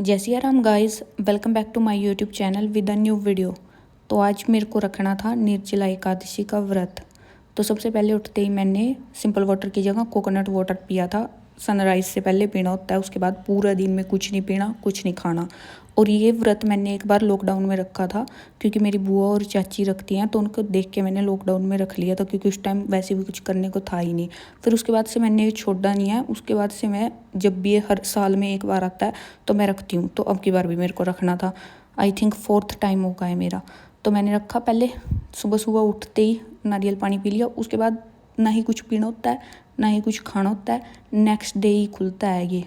जय Siya Ram guys, welcome back to my YouTube channel with a new video. तो आज मेरे को रखना था निर्जला एकादशी का व्रत। तो सबसे पहले उठते ही मैंने सिंपल वाटर की जगह कोकोनट वाटर पिया था। सनराइज़ से पहले पीना होता है, उसके बाद पूरा दिन में कुछ नहीं पीना, कुछ नहीं खाना। और ये व्रत मैंने एक बार लॉकडाउन में रखा था, क्योंकि मेरी बुआ और चाची रखती हैं, तो उनको देख के मैंने लॉकडाउन में रख लिया था, क्योंकि उस टाइम वैसे भी कुछ करने को था ही नहीं। फिर उसके बाद से मैंने ये छोड़ा नहीं है। उसके बाद से मैं जब भी ये हर साल में एक बार आता है तो मैं रखती हूँ। तो अब की बार भी मेरे को रखना था। आई थिंक 4th टाइम होगा है मेरा। तो मैंने रखा। पहले सुबह सुबह उठते ही नारियल पानी पी लिया। उसके बाद ना ही कुछ पीना होता है, ना ही कुछ खाना होता है। नेक्स्ट डे ही खुलता है ये।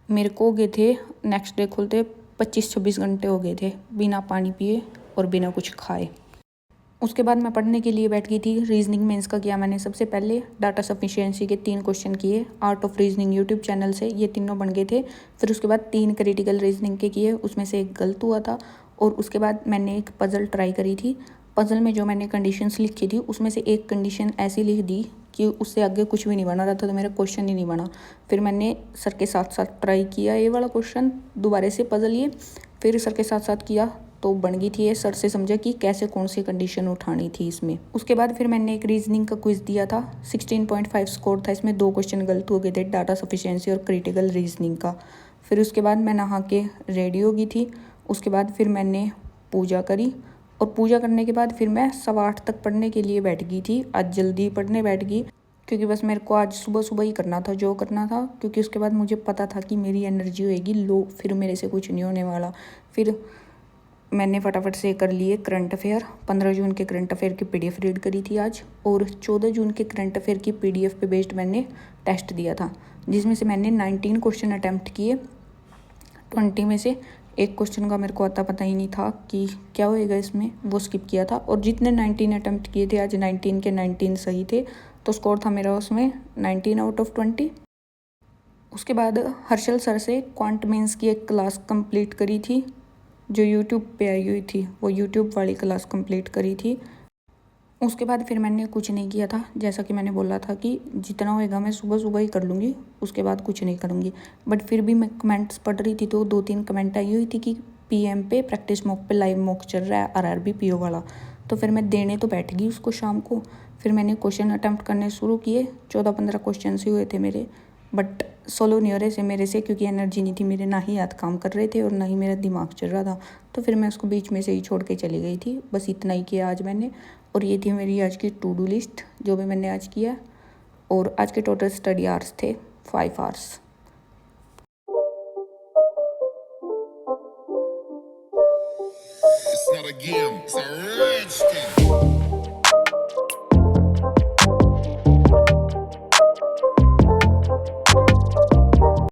मेरे को हो गए थे नेक्स्ट डे खुलते 25-26 घंटे हो गए थे बिना पानी पिए और बिना कुछ खाए। उसके बाद मैं पढ़ने के लिए बैठ गई थी। रीजनिंग मेंस का किया मैंने सबसे पहले। डाटा सफिशिएंसी के 3 क्वेश्चन किए art of reasoning YouTube channel से, ये तीनों बन गए थे। फिर उसके बाद 3 क्रिटिकल रीजनिंग के किए, उसमें से एक गलत हुआ था। और उसके बाद मैंने एक पज़ल ट्राई करी थी। पज़ल में जो मैंने कंडीशंस लिखी थी उसमें से एक कंडीशन ऐसी लिख दी कि उससे आगे कुछ भी नहीं बना रहा था, तो मेरा क्वेश्चन ही नहीं बना। फिर मैंने सर के साथ साथ ट्राई किया ये वाला क्वेश्चन दोबारा से पज़ल ये, फिर सर के साथ साथ किया तो बन गई थी ये। सर से समझा कि कैसे कौन सी कंडीशन उठानी थी इसमें। उसके बाद फिर मैंने एक रीजनिंग का क्विज दिया था। 16.5 स्कोर था इसमें, 2 क्वेश्चन गलत हो गए थे, डाटा सफिशिएंसी और क्रिटिकल रीजनिंग का। फिर उसके बाद मैं नहा के रेडी हो गई थी। उसके बाद फिर मैंने पूजा करी, और पूजा करने के बाद फिर मैं 8:15 तक पढ़ने के लिए बैठ गई थी। आज जल्दी पढ़ने बैठ गई, क्योंकि बस मेरे को आज सुबह सुबह ही करना था जो करना था, क्योंकि उसके बाद मुझे पता था कि मेरी एनर्जी होएगी लो, फिर मेरे से कुछ नहीं होने वाला। फिर मैंने फटाफट से कर लिए करंट अफेयर। 15 जून के करंट अफेयर की पीडीएफ रीड करी थी आज, और 14 जून के करंट अफेयर की पीडीएफ पे बेस्ड मैंने टेस्ट दिया था, जिसमें से मैंने 19 क्वेश्चन अटैम्प्ट किए। 20 में से एक क्वेश्चन का मेरे को आता पता ही नहीं था कि क्या होएगा इसमें, वो स्किप किया था। और जितने 19 अटैम्प्ट किए थे आज 19 के 19 सही थे, तो स्कोर था मेरा उसमें 19 आउट ऑफ 20। उसके बाद हर्षल सर से क्वांट मेंस की एक क्लास कंप्लीट करी थी जो यूट्यूब पे आई हुई थी, वो यूट्यूब वाली क्लास कंप्लीट करी थी। उसके बाद फिर मैंने कुछ नहीं किया था, जैसा कि मैंने बोला था कि जितना होएगा मैं सुबह सुबह ही कर लूँगी, उसके बाद कुछ नहीं करूँगी। बट फिर भी मैं कमेंट्स पढ़ रही थी तो 2-3 कमेंट आई हुई थी कि पीएम पे प्रैक्टिस मॉक पे लाइव मॉक चल रहा है आरआरबी पीओ वाला। तो फिर मैं देने तो बैठ गई उसको शाम को। फिर मैंने क्वेश्चन अटैम्प्ट करने शुरू किए। 14-15 क्वेश्चन ही हुए थे मेरे, बट सोलो नहीं हो रहे थे मेरे से, क्योंकि एनर्जी नहीं थी मेरे, ना ही हाथ काम कर रहे थे और ना ही मेरा दिमाग चल रहा था। तो फिर मैं उसको बीच में से ही छोड़ के चली गई थी। बस इतना ही किया आज मैंने। और ये थी मेरी आज की टू डू लिस्ट जो भी मैंने आज किया। और आज के टोटल स्टडी आवर्स थे 5 hours. It's not a game, it's a rich thing.